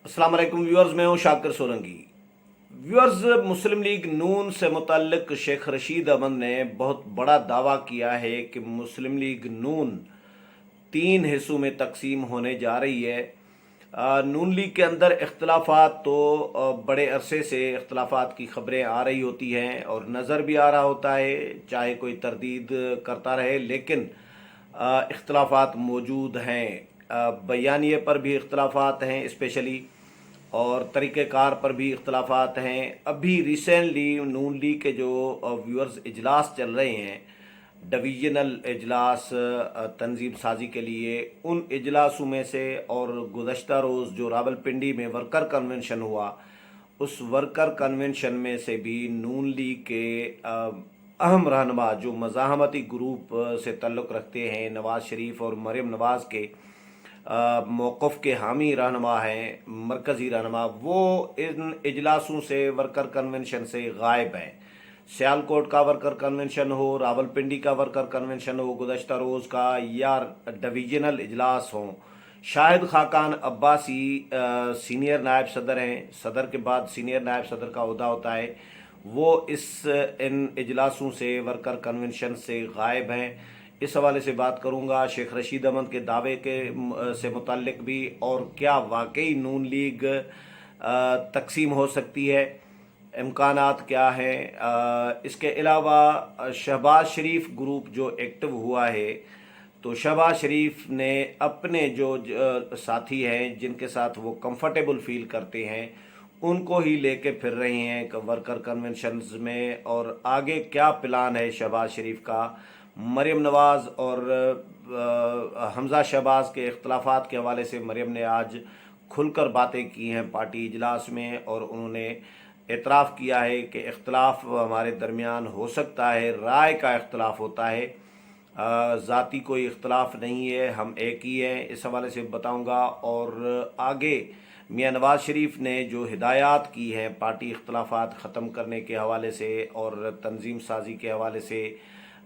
अस्सलाम वालेकुम व्यूअर्स, मैं हूं शाकिर सोलंकी। व्यूअर्स, मुस्लिम लीग नून से मुतल्लिक शेख रशीद अहमद ने बहुत बड़ा दावा किया है कि मुस्लिम लीग नून तीन हिस्सों में तकसीम होने जा रही है। नून लीग के अंदर इख्तलाफात तो बड़े अरसे से इख्तलाफात की खबरें आ रही होती हैं और नज़र भी आ रहा होता है, चाहे कोई तरदीद करता रहे, लेकिन इख्तलाफात मौजूद हैं। बयानिए पर भी इख्तलाफात हैं स्पेशली, और तरीक़ेकार पर भी इख्तलाफात हैं। अभी रिसेंटली नून लीग के जो व्यूअर्स इजलास चल रहे हैं, डिवीज़नल इजलास तंजीम साजी के लिए, उन इजलासों में से और गुज़श्ता रोज़ जो रावलपिंडी में वर्कर कन्वेंशन हुआ, उस वर्कर कन्वेंशन में से भी नून लीग के अहम रहनुमा जो मज़ाहमती ग्रुप से ताल्लुक़ रखते हैं, नवाज़ शरीफ और मरीम नवाज़ के मौक़िफ़ के हामी रहनुमा हैं, मरकज़ी रहनुमा, वो इन इजलासों से वर्कर कन्वेंशन से गायब हैं। सियालकोट का वर्कर कन्वेंशन हो, रावलपिंडी का वर्कर कन्वेंशन हो गुज़श्ता रोज़ का, या डिवीज़नल इजलास हों, शाहिद खाकान अब्बासी सीनियर नायब सदर हैं, सदर के बाद सीनियर नायब सदर का ओहदा होता है, वो इन इजलासों से वर्कर कन्वेंशन से गायब हैं। इस हवाले से बात करूंगा शेख रशीद अहमद के दावे के से मुताल्लिक भी, और क्या वाकई नून लीग तकसीम हो सकती है, इम्कानात क्या हैं। इसके अलावा शहबाज शरीफ ग्रुप जो एक्टिव हुआ है, तो शहबाज शरीफ ने अपने जो साथी हैं जिनके साथ वो कंफर्टेबल फील करते हैं, उनको ही लेके फिर रहे हैं वर्कर कन्वेंशंस में। और आगे क्या प्लान है शहबाज शरीफ का। मरीम नवाज़ और हमज़ा शहबाज के इख्तलाफात के हवाले से मरीम ने आज खुलकर बातें की हैं पार्टी इजलास में, और उन्होंने एतराफ़ किया है कि इख्तलाफ हमारे दरमियान हो सकता है, राय का इख्तलाफ होता है, ज़ाती कोई इख्तलाफ नहीं है, हम एक ही हैं। इस हवाले से बताऊंगा। और आगे मियां नवाज़ शरीफ ने जो हिदायत की हैं पार्टी इख्तलाफात ख़त्म करने के हवाले से और तंजीम साजी के हवाले से,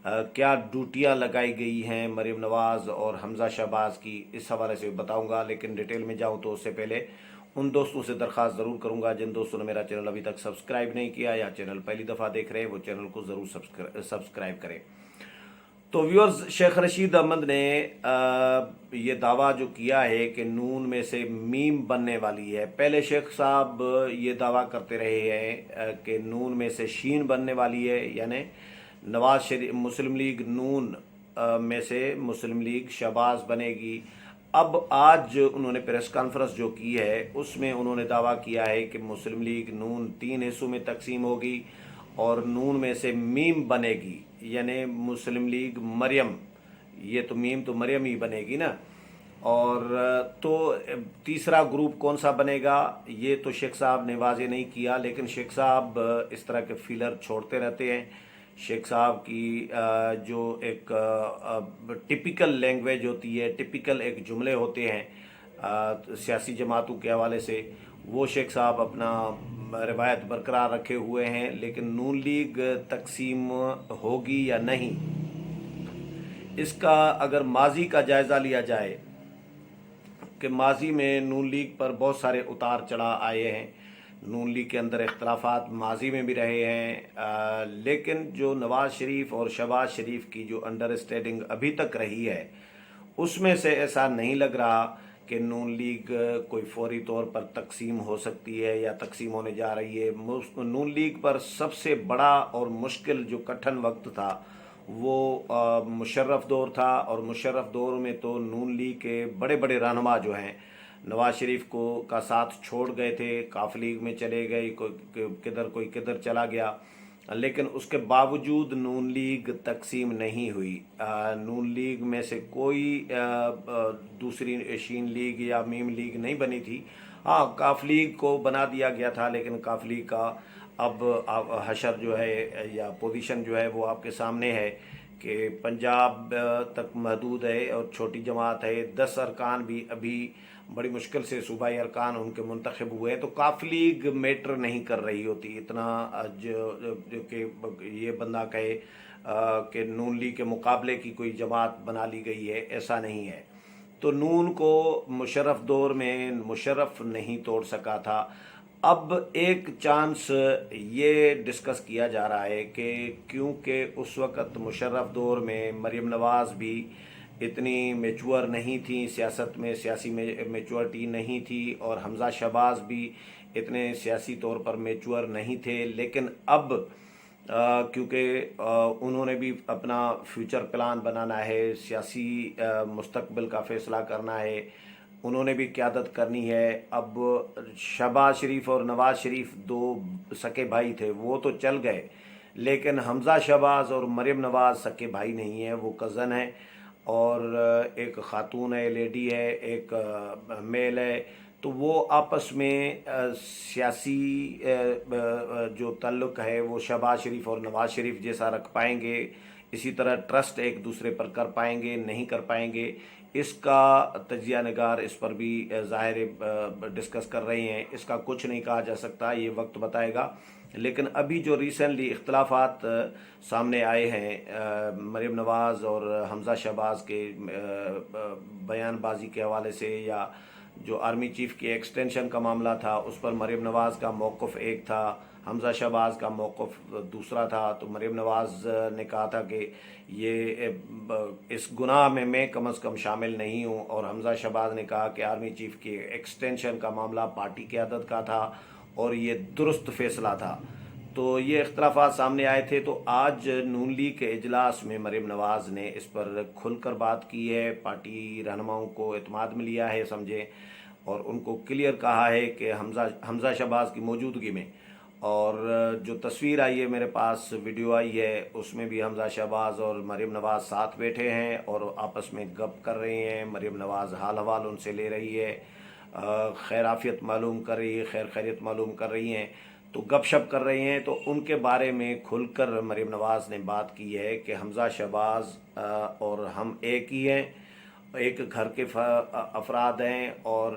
क्या ड्यूटियाँ लगाई गई हैं मरीम नवाज़ और हमज़ा शहबाज की, इस हवाले से बताऊंगा। लेकिन डिटेल में जाऊं तो उससे पहले उन दोस्तों से दरख्वास्त ज़रूर करूंगा जिन दोस्तों ने मेरा चैनल अभी तक सब्सक्राइब नहीं किया या चैनल पहली दफ़ा देख रहे हैं, वो चैनल को ज़रूर सब्सक्राइब करें। तो व्यूअर्स, शेख रशीद अहमद ने ये दावा जो किया है कि नून में से मीम बनने वाली है। पहले शेख साहब ये दावा करते रहे हैं कि नून में से शीन बनने वाली है, यानी नवाज शरीफ मुस्लिम लीग नून में से मुस्लिम लीग शहबाज बनेगी। अब आज उन्होंने प्रेस कॉन्फ्रेंस जो की है उसमें उन्होंने दावा किया है कि मुस्लिम लीग नून तीन हिस्सों में तकसीम होगी और नून में से मीम बनेगी, यानी मुस्लिम लीग मरियम। ये तो मीम तो मरियम ही बनेगी ना। और तो तीसरा ग्रुप कौन सा बनेगा ये तो शेख साहब ने वाज़ेह नहीं किया, लेकिन शेख साहब इस तरह के फीलर छोड़ते रहते हैं। शेख साहब की जो एक टिपिकल लैंग्वेज होती है, टिपिकल एक जुमले होते हैं सियासी जमातों के हवाले से, वो शेख साहब अपना रिवायत बरकरार रखे हुए हैं। लेकिन नून लीग तकसीम होगी या नहीं, इसका अगर माजी का जायज़ा लिया जाए कि माजी में नून लीग पर बहुत सारे उतार चढ़ाव आए हैं, नून लीग के अंदर इख्तलाफात माजी में भी रहे हैं, लेकिन जो नवाज़ शरीफ और शहबाज शरीफ की जो अंडरस्टैंडिंग अभी तक रही है, उसमें से ऐसा नहीं लग रहा कि नून लीग कोई फौरी तौर पर तकसीम हो सकती है या तकसीम होने जा रही है। नून लीग पर सबसे बड़ा और मुश्किल जो कठिन वक्त था वो मुशर्रफ दौर था, और मुशर्रफ दौर में तो नून लीग के बड़े बड़े रहनुमा जो हैं नवाज शरीफ को का साथ छोड़ गए थे, काफ लीग में चले गए, कोई किधर चला गया, लेकिन उसके बावजूद नून लीग तकसीम नहीं हुई। नून लीग में से कोई दूसरी शीन लीग या मीम लीग नहीं बनी थी। हाँ, काफ लीग को बना दिया गया था, लेकिन काफ लीग का अब हशर जो है या पोजीशन जो है वो आपके सामने है कि पंजाब तक महदूद है और छोटी जमात है। 10 अरकान भी अभी बड़ी मुश्किल से सूबाई अरकान उनके मुंतखब हुए हैं, तो काफ लीग मैटर नहीं कर रही होती इतना जो कि ये बंदा कहे कि नून लीग के मुकाबले की कोई जमात बना ली गई है, ऐसा नहीं है। تو نون کو مشرف دور میں مشرف نہیں توڑ سکا تھا۔ اب ایک چانس یہ ڈسکس کیا جا رہا ہے کہ کیونکہ اس وقت مشرف دور میں مریم نواز بھی اتنی میچور نہیں تھیں، سیاست میں سیاسی میچورٹی نہیں تھی، اور حمزہ شہباز بھی اتنے سیاسی طور پر میچور نہیں تھے، لیکن اب کیونکہ انہوں نے بھی اپنا فیوچر پلان بنانا ہے، سیاسی مستقبل کا فیصلہ کرنا ہے، انہوں نے بھی قیادت کرنی ہے۔ اب شہباز شریف اور نواز شریف دو سکے بھائی تھے، وہ تو چل گئے، لیکن حمزہ شہباز اور مریم نواز سکے بھائی نہیں ہیں، وہ کزن ہیں، اور ایک خاتون ہے، لیڈی ہے، ایک میل ہے، تو وہ آپس میں سیاسی جو تعلق ہے وہ شہباز شریف اور نواز شریف جیسا رکھ پائیں گے، اسی طرح ٹرسٹ ایک دوسرے پر کر پائیں گے، نہیں کر پائیں گے، اس کا تجزیہ نگار اس پر بھی ظاہر ڈسکس کر رہے ہیں۔ اس کا کچھ نہیں کہا جا سکتا، یہ وقت بتائے گا، لیکن ابھی جو ریسنٹلی اختلافات سامنے آئے ہیں مریم نواز اور حمزہ شہباز کے بیان بازی کے حوالے سے، یا جو آرمی چیف کی ایکسٹینشن کا معاملہ تھا، اس پر مریم نواز کا موقف ایک تھا، حمزہ شہباز کا موقف دوسرا تھا۔ تو مریم نواز نے کہا تھا کہ یہ اس گناہ میں کم از کم شامل نہیں ہوں، اور حمزہ شہباز نے کہا کہ آرمی چیف کی ایکسٹینشن کا معاملہ پارٹی قیادت کا تھا اور یہ درست فیصلہ تھا۔ تو یہ اختلافات سامنے آئے تھے، تو آج نون لیگ کے اجلاس میں مریم نواز نے اس پر کھل کر بات کی ہے، پارٹی رہنماؤں کو اعتماد میں لیا ہے سمجھیں، اور ان کو کلیئر کہا ہے کہ حمزہ شہباز کی موجودگی میں، اور جو تصویر آئی ہے میرے پاس، ویڈیو آئی ہے، اس میں بھی حمزہ شہباز اور مریم نواز ساتھ بیٹھے ہیں اور آپس میں گپ کر رہے ہیں، مریم نواز حال حوال ان سے لے رہی ہے، خیر عافیت معلوم کر رہی ہے، خیر خیریت معلوم کر رہی ہیں، تو گپ شپ کر رہے ہیں۔ تو ان کے بارے میں کھل کر مریم نواز نے بات کی ہے کہ حمزہ شہباز اور ہم ایک ہی ہیں، ایک گھر کے افراد ہیں، اور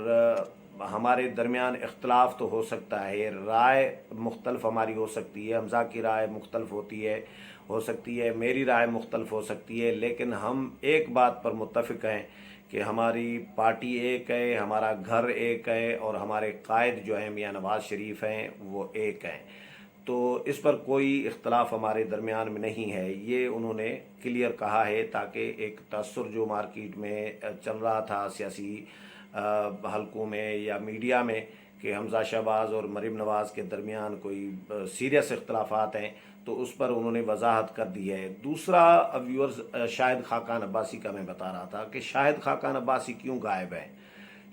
ہمارے درمیان اختلاف تو ہو سکتا ہے، رائے مختلف ہماری ہو سکتی ہے، حمزہ کی رائے مختلف ہو سکتی ہے، میری رائے مختلف ہو سکتی ہے، لیکن ہم ایک بات پر متفق ہیں کہ ہماری پارٹی ایک ہے، ہمارا گھر ایک ہے، اور ہمارے قائد جو ہیں میاں نواز شریف ہیں وہ ایک ہیں۔ تو اس پر کوئی اختلاف ہمارے درمیان میں نہیں ہے، یہ انہوں نے کلیئر کہا ہے، تاکہ ایک تاثر جو مارکیٹ میں چل رہا تھا سیاسی حلقوں میں یا میڈیا میں کہ حمزہ شہباز اور مریم نواز کے درمیان کوئی سیریس اختلافات ہیں، تو اس پر انہوں نے وضاحت کر دی ہے۔ دوسرا ویورز شاہد خاقان عباسی کا میں بتا رہا تھا کہ شاہد خاقان عباسی کیوں غائب ہیں۔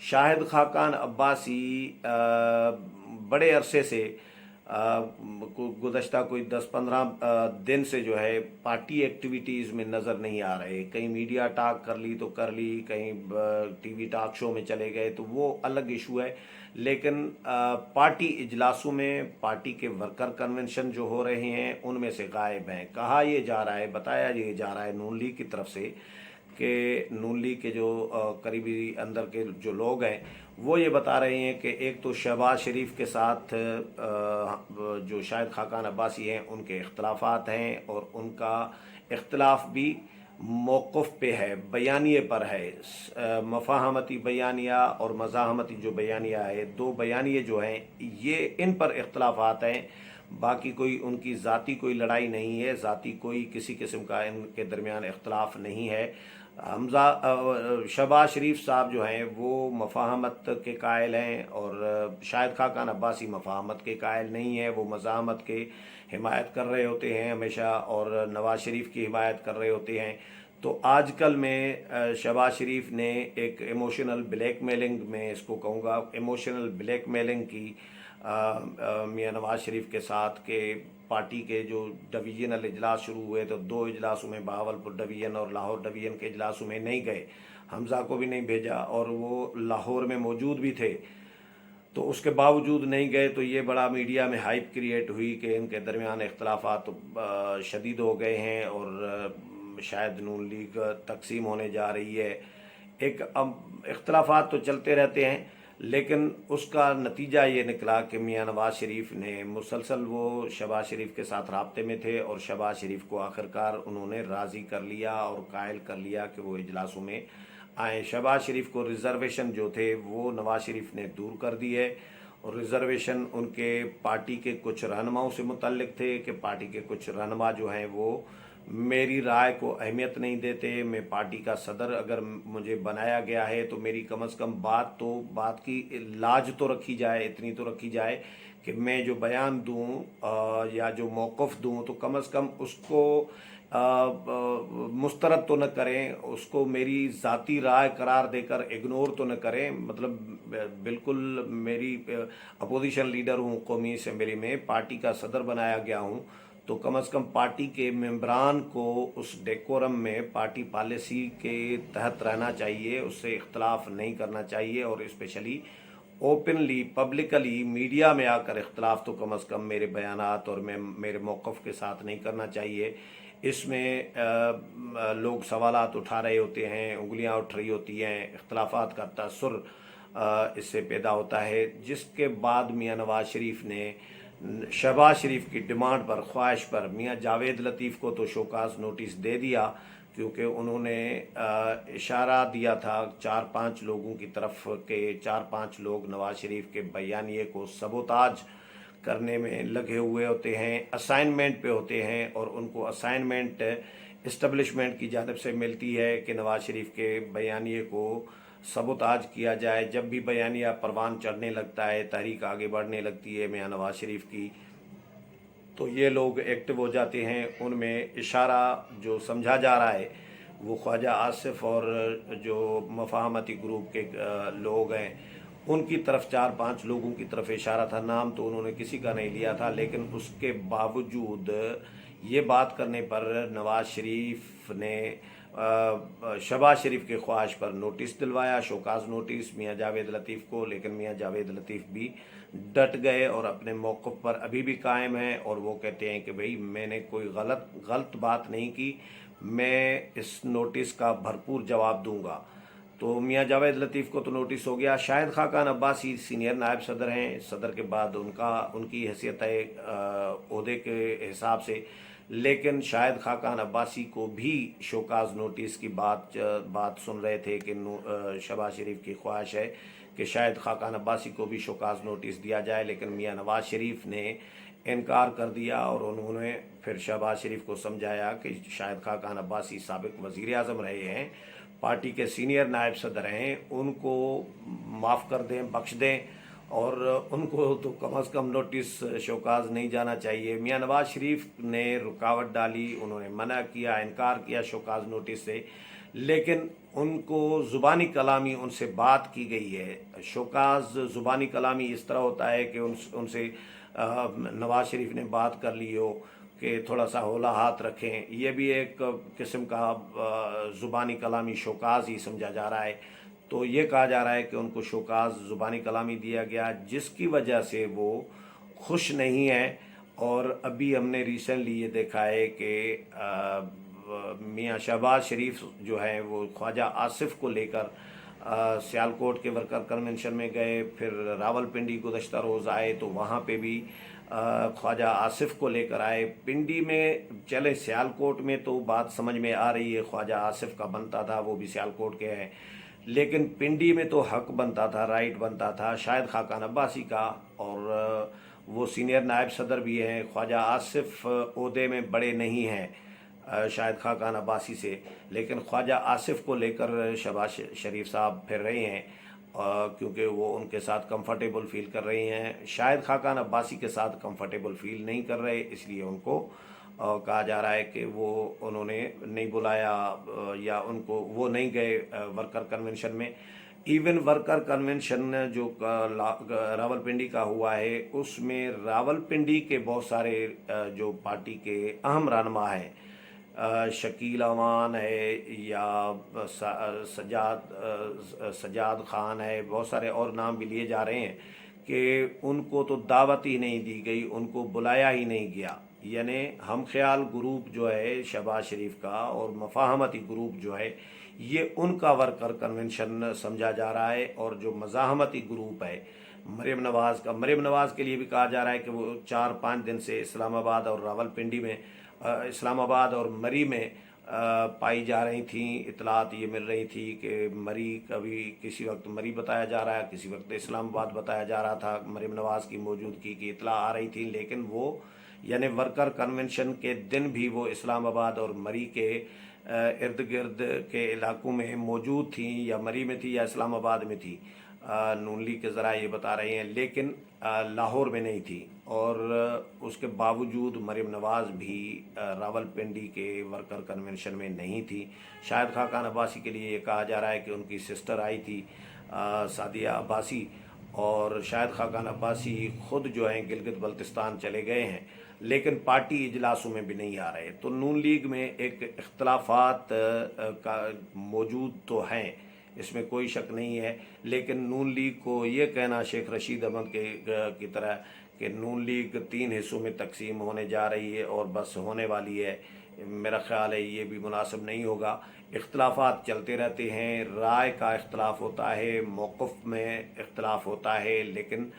شاہد خاقان عباسی بڑے عرصے سے گزشتہ کوئی 10-15 دن سے جو ہے پارٹی ایکٹیویٹیز میں نظر نہیں آ رہے، کہیں میڈیا ٹاک کر لی تو کر لی، کہیں ٹی وی ٹاک شو میں چلے گئے، تو وہ الگ ایشو ہے، لیکن پارٹی اجلاسوں میں پارٹی کے ورکر کنونشن جو ہو رہے ہیں ان میں سے غائب ہیں۔ کہا یہ جا رہا ہے، بتایا یہ جا رہا ہے نون لیگ کی طرف سے کہ نون لیگ کے جو قریبی اندر کے جو لوگ ہیں وہ یہ بتا رہے ہیں کہ ایک تو شہباز شریف کے ساتھ جو شاہد خاقان عباسی ہیں ان کے اختلافات ہیں، اور ان کا اختلاف بھی موقف پہ ہے، بیانیے پر ہے، مفاہمتی بیانیہ اور مزاحمتی جو بیانیہ ہے، دو بیانیے جو ہیں یہ ان پر اختلافات ہیں، باقی کوئی ان کی ذاتی کوئی لڑائی نہیں ہے، ذاتی کوئی کسی قسم کا ان کے درمیان اختلاف نہیں ہے۔ شہباز شریف صاحب جو ہیں وہ مفاہمت کے قائل ہیں، اور شاہد خاقان عباسی مفاہمت کے قائل نہیں ہیں، وہ مزاحمت کے حمایت کر رہے ہوتے ہیں ہمیشہ، اور نواز شریف کی حمایت کر رہے ہوتے ہیں۔ تو آج کل میں شہباز شریف نے ایک ایموشنل بلیک میلنگ، میں اس کو کہوں گا ایموشنل بلیک میلنگ کی میاں نواز شریف کے ساتھ، کہ پارٹی کے جو ڈویژنل اجلاس شروع ہوئے تو 2 اجلاسوں میں بہاولپور ڈویژن اور لاہور ڈویژن کے اجلاسوں میں نہیں گئے، حمزہ کو بھی نہیں بھیجا، اور وہ لاہور میں موجود بھی تھے، تو اس کے باوجود نہیں گئے، تو یہ بڑا میڈیا میں ہائپ کریٹ ہوئی کہ ان کے درمیان اختلافات شدید ہو گئے ہیں، اور شاید نون لیگ تقسیم ہونے جا رہی ہے۔ اختلافات تو چلتے رہتے ہیں، لیکن اس کا نتیجہ یہ نکلا کہ میاں نواز شریف نے مسلسل وہ شہباز شریف کے ساتھ رابطے میں تھے، اور شہباز شریف کو آخرکار انہوں نے راضی کر لیا اور قائل کر لیا کہ وہ اجلاسوں میں आए। शहबाज शरीफ को रिजर्वेशन जो थे वो नवाज शरीफ ने दूर कर दी है, और रिजर्वेशन उनके पार्टी के कुछ रहनुमाओं से मुतल्लिक थे कि पार्टी के कुछ रहनुमा जो हैं वो मेरी राय को अहमियत नहीं देते। मैं पार्टी का सदर अगर मुझे बनाया गया है तो मेरी कम से कम बात की लाज तो रखी जाए, इतनी तो रखी जाए कि मैं जो बयान दूं या जो मौक़िफ़ दूं तो कम से कम उसको मुस्तरद तो न करें, उसको मेरी ज़ाती राय करार देकर इग्नोर तो न करें। मतलब बिल्कुल मेरी अपोजिशन लीडर हूँ, कौमी असम्बली में पार्टी का सदर बनाया गया हूँ, तो कम से कम पार्टी के मेंबरान को उस डेकोरम में पार्टी पॉलिसी के तहत रहना चाहिए, उससे इख्तलाफ नहीं करना चाहिए, और स्पेशली ओपनली पब्लिकली मीडिया में आकर इख्तलाफ तो कम से कम मेरे बयानात और मेरे मौक़िफ़ के साथ नहीं करना चाहिए। इसमें लोग सवालात उठा रहे होते हैं, उंगलियां उठ रही होती हैं, इख्तलाफात का तसर इससे पैदा होता है, जिसके बाद मियाँ नवाज शरीफ ने शहबाज शरीफ की डिमांड पर, ख्वाहिश पर मियाँ जावेद लतीफ़ को तो शोकास नोटिस दे दिया, क्योंकि उन्होंने इशारा दिया था 4-5 लोगों की तरफ के 4-5 लोग नवाज शरीफ के बयानिए को सबोताज करने में लगे हुए होते हैं, असाइनमेंट पे होते हैं, और उनको असाइनमेंट इस्टब्लिशमेंट की जानिब से मिलती है कि नवाज शरीफ के बयानिए को सबोताज किया जाए। जब भी बयानिया परवान चढ़ने लगता है, तहरीक आगे बढ़ने लगती है मियाँ नवाज शरीफ की, तो ये लोग एक्टिव हो जाते हैं। उनमें इशारा जो समझा जा रहा है वो ख्वाजा आसिफ और जो मफाहमती ग्रुप के लोग हैं उनकी तरफ, 4-5 लोगों की तरफ इशारा था। नाम तो उन्होंने किसी का नहीं लिया था, लेकिन उसके बावजूद ये बात करने पर नवाज शरीफ ने शहबाज शरीफ के ख्वाहिश पर नोटिस दिलवाया, शोकाज नोटिस मियाँ जावेद लतीफ़ को। लेकिन मियाँ जावेद लतीफ़ भी डट गए और अपने मौक़िफ़ पर अभी भी कायम हैं, और वो कहते हैं कि भाई मैंने कोई गलत बात नहीं की, मैं इस नोटिस का भरपूर जवाब दूंगा। तो मियाँ जावेद लतीफ़ को तो नोटिस हो गया। शाहिद खाकान अब्बासी सीनियर नायब सदर हैं, सदर के बाद उनकी हैसियत है ओहदे के हिसाब से, लेकिन शाहिद खाकान अब्बासी को भी शोकाज नोटिस की बात सुन रहे थे कि शहबाज शरीफ की ख्वाहिश है कि शाहिद खाकान अब्बासी को भी शोकाज नोटिस दिया जाए, लेकिन मियाँ नवाज शरीफ ने इनकार कर दिया, और उन्होंने फिर शहबाज शरीफ को समझाया कि शाहिद खाकान अब्बासी साबिक वज़ीर आज़म रहे हैं, पार्टी के सीनियर नायब सदर हैं, उनको माफ़ कर दें, बख्श दें, और उनको तो कम से कम नोटिस शोकाज नहीं जाना चाहिए। मियाँ नवाज शरीफ ने रुकावट डाली, उन्होंने मना किया, इनकार किया शोकाज नोटिस से, लेकिन उनको ज़ुबानी कलामी उनसे बात की गई है। शोकाज ज़ुबानी कलामी इस तरह होता है कि उनसे नवाज शरीफ ने बात कर ली हो कि थोड़ा सा होला हाथ रखें, यह भी एक किस्म का ज़ुबानी कलामी शोकाज ही समझा जा रहा है। तो ये कहा जा रहा है कि उनको शोकाज ज़ुबानी कलामी दिया गया, जिसकी वजह से वो खुश नहीं है। और अभी हमने रिसेंटली ये देखा है कि मियाँ शहबाज शरीफ जो है वो ख्वाजा आसिफ को लेकर सियालकोट के वर्कर कन्वेंशन में गए, फिर रावलपिंडी गुज़श्ता रोज़ आए तो वहाँ पे भी ख्वाजा आसिफ को लेकर आए। पिंडी में चले, सियालकोट में तो बात समझ में आ रही है, ख्वाजा आसिफ का बनता था, वो भी सियालकोट के हैं, लेकिन पिंडी में तो हक बनता था, राइट बनता था शाहिद खाकान अब्बासी का, और वो सीनियर नायब सदर भी हैं। ख्वाजा आसिफ ओहदे में बड़े नहीं हैं शाहिद खाकान अब्बासी से, लेकिन ख्वाजा आसिफ को लेकर शहबाज शरीफ साहब फिर रहे हैं, क्योंकि वो उनके साथ कंफर्टेबल फील कर रही हैं। शाहिद खाकान अब्बासी के साथ कंफर्टेबल फील नहीं कर रहे, इसलिए उनको कहा जा रहा है कि वो उन्होंने नहीं बुलाया या उनको वो नहीं गए वर्कर कन्वेंशन में। इवन वर्कर कन्वेंशन जो रावलपिंडी का हुआ है, उसमें रावलपिंडी के बहुत सारे जो पार्टी के अहम रहनुमा हैं, शकील अमान है या सजाद खान है, बहुत सारे और नाम भी लिए जा रहे हैं कि उनको तो दावत ही नहीं दी गई, उनको बुलाया ही नहीं गया। यानी हम ख्याल ग्रुप जो है शहबाज शरीफ का और मफाहमती ग्रुप जो है, ये उनका वर्कर कन्वेंशन समझा जा रहा है। और जो मज़ाहमती ग्रुप है मरीम नवाज़ के लिए भी कहा जा रहा है कि वो 4-5 दिन से इस्लामाबाद और रावलपिंडी में, इस्लामाबाद और मरी में पाई जा रही थी। इतलात ये मिल रही थी कि मरी, कभी किसी वक्त मरी बताया जा रहा है, किसी वक्त इस्लामाबाद बताया जा रहा था। मरीम नवाज़ की मौजूदगी की इतला आ रही थी, लेकिन वो यानी वर्कर कन्वेंशन के दिन भी वो इस्लामाबाद और मरी के इर्द गिर्द के इलाकों में मौजूद थी, या मरी में थी या इस्लामाबाद में थी। नून लीग के ज़रा ये बता रहे हैं, लेकिन लाहौर में नहीं थी। और उसके बावजूद मरीम नवाज़ भी रावलपिंडी के वर्कर कन्वेंशन में नहीं थी। शाहिद खाकान अब्बासी के लिए ये कहा जा रहा है कि उनकी सिस्टर आई थी, सादिया अब्बासी, और शाहिद खाकान अब्बासी खुद जो हैं गिलगित बल्तिस्तान चले गए हैं, लेकिन पार्टी इजलासों में भी नहीं आ रहे। तो नून लीग में एक इख्तलाफात का मौजूद तो हैं, इसमें कोई शक नहीं है, लेकिन नून लीग को ये कहना शेख रशीद अहमद की तरह कि नून लीग 3 हिस्सों में तकसीम होने जा रही है और बस होने वाली है, मेरा ख्याल है ये भी मुनासिब नहीं होगा। इख्तलाफात चलते रहते हैं, राय का इख्तलाफ होता है, मौक़िफ़ में इख्तलाफ होता है, लेकिन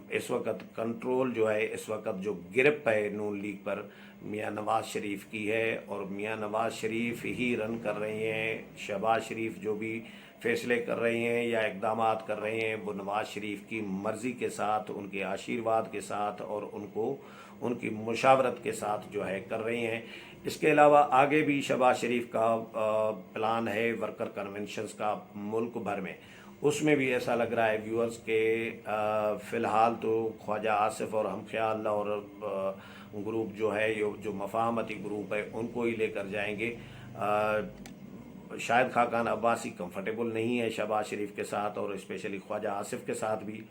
इस वक्त कंट्रोल जो है, इस वक्त जो गिरप है नून लीग पर मियाँ नवाज़ शरीफ की है, और मियाँ नवाज़ शरीफ ही रन कर रहे हैं। शहबाज शरीफ जो भी फैसले कर रहे हैं या इक़दामात कर रहे हैं, वो नवाज़ शरीफ की मर्ज़ी के साथ, उनके आशीर्वाद के साथ और उनको उनकी मुशावरत के साथ जो है कर रहे हैं। इसके अलावा आगे भी शहबाज शरीफ का प्लान है वर्कर कन्वेंशंस का मुल्क भर में, उसमें भी ऐसा लग रहा है व्यूअर्स के फ़िलहाल तो ख्वाजा आसिफ और हम ख्याल और ग्रुप जो है, जो मफाहमती ग्रुप है, उनको ही लेकर जाएंगे। शाहिद खाकान अब्बासी कंफर्टेबल नहीं है शहबाज शरीफ के साथ, और स्पेशली ख्वाजा आसिफ के साथ भी।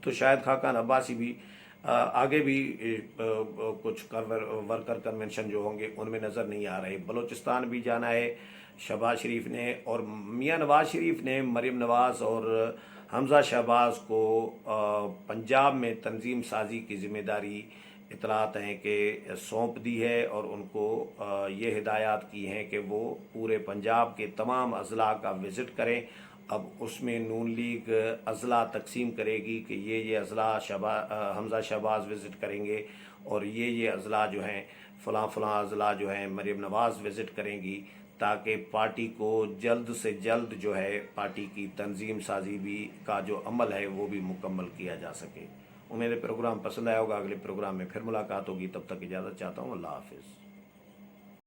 तो शाहिद खाकान अब्बासी भी आगे भी कुछ वर्कर कन्वेंशन जो होंगे उनमें नज़र नहीं आ रहे। बलूचिस्तान भी जाना है शहबाज शरीफ ने, और मियाँ नवाज़ शरीफ ने मरीम नवाज़ और हमज़ा शहबाज को पंजाब में तंजीम साजी की ज़िम्मेदारी इतलात हैं कि सौंप दी है, और उनको ये हिदायत की हैं कि वो पूरे पंजाब के तमाम अज़ला का विज़िट करें। अब उसमें नून लीग अज़ला तकसीम करेगी कि ये अज़ला हमज़ा शहबाज विज़िट करेंगे, और ये अज़ला जो हैं फ़लाँ अज़ला जो हैं मरीम नवाज़ विज़िट करेंगी, ताकि पार्टी को जल्द से जल्द जो है पार्टी की तंजीम साजी भी का जो अमल है वो भी मुकम्मल किया जा सके। उम्मीद है प्रोग्राम पसंद आया होगा। अगले प्रोग्राम में फिर मुलाकात होगी, तब तक इजाज़त चाहता हूँ। अल्लाह हाफ़िज़।